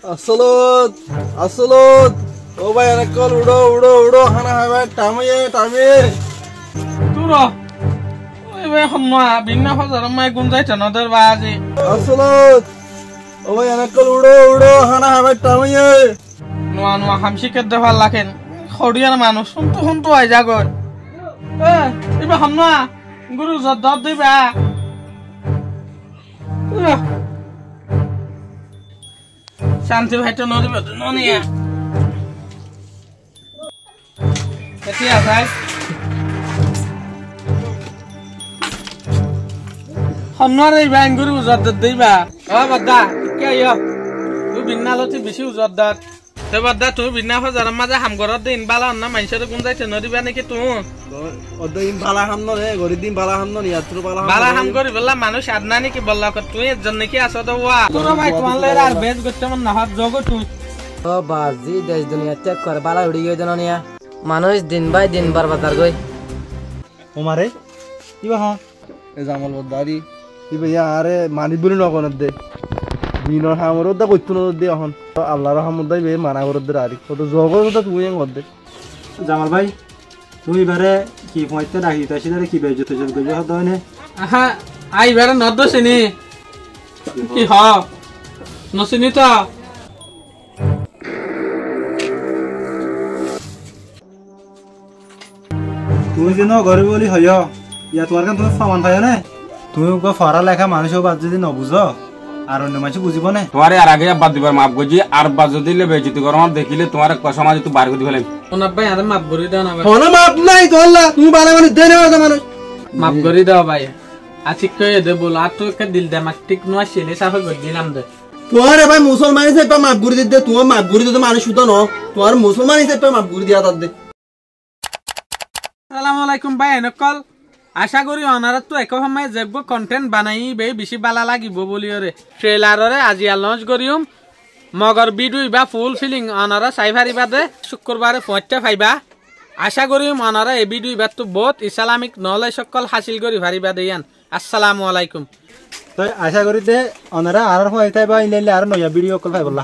আসলত আসলত ও ভাই অনেকক্ষণ উড়ো উড়ো উড়ো হানা হবে টামিয়ে টামিয়ে তোর ওই ভাই সময় ভিন্ন ফজর মাই গুন যাইছে নদের বাজি আসলত ও ভাই অনেকক্ষণ উড়ো উড়ো হানা হবে টামিয়ে নোয়া নোয়া হামশিকের দেওয়ার লাখেন খড়িয়ার মানুষ শুনতো আই জাগর এবার হামনা গুরু জদ্দর দিবা শান্তি ভাইটা নদীবে ননিয়া কেতিয়া ভাই হন্নার এই ব্যাং গুরু জদ্দর দিবা বাদা কে আইয়া তুই বিন্নালতি বেশি উজদ্দাত তে বাদা তুই বিন্না ফজার মাঝে হামগরত দিন বালা না মানুষের গুণ যাইছে নদীবা নাকি তুই অদিন বালা হাম ন রে গরিব দিন বালা হাম ন ইয়াত্র বালা হাম করি বললা মানুষ আদনা নাকি বললা তুই একজন নাকি আছো তো ওয়া তোর ভাই তোমার আর বেজ করতে মন না হাত জগ তুই ও বাজি দেশ দুনিয়া ত্যাগ করে বালা উড়ি গই দেন নিয়া মানুষ দিন বাই দিন বারবাদার গই ওমারে কিবা হ এ জামাল বদারি কিবা আরে মানি বলি নকন দে দিনৰ হামৰত দা কইতো ন দে এখন আল্লাহৰ হামত দাই বে মানা করত দে আরি কত জগর কথা তুই এং দে জামাল ভাই তুই বারে কি পয়তে রাখি তাই সেটা কি বেজত জল গজে হদ হয়নে আহা আই বারে নদ চিনি কি হ নচিনি তো তুই যেন গরিব বলি হয় ইয়া তোমার কান তুমি সমান পাই না তুমি পড়া লেখা মানুষও বাদ যদি নবুঝ আর অন্য মানুষ বুঝিব না তোমার আর আগে বাদ দিবার মাপ গজি আর বাদ যদি বেজতি করো দেখিলে তোমার সমাজ তুই বার করে দিবেন ওনা ভাই আরে মাপ করি দাও না ভাই হন মাপ নাই তোল্লা তুমি বালা মানে দেনে মানুষ মাপ করি দাও ভাই আচিক কই দে বল আর তো কে দিল দেমাক ঠিক নয় ছেলে সাফে গড দিলাম দে তোরে ভাই মুসলমান হিসেবে মাপ করে দে তোমার মাপ করে দে মানুষ শুধু ন তোমার মুসলমান হিসেবে মাপ করে দিয়া দে আসসালামু আলাইকুম ভাই নকল আশা করি অনারত তো এক সময় যেব কন্টেন্ট বানাই বে বেশি বালা লাগিব বলি রে ট্রেলারে আজি লঞ্চ করিম মগর ভিডিও বা ফুল ফিলিং অনারা চাই পারিবা দে শুক্রবারে পৌঁছতে পাইবা আশা করিম অনারা এই ভিডিও বা তো বহুত ইসলামিক নলেজ সকল হাসিল করি পারিবা দেয়ান আসসালামু আলাইকুম তাই আশা করি দে অনারা আর হইতাই বা ইনাইলে আর নয়া ভিডিও কল পাই বললা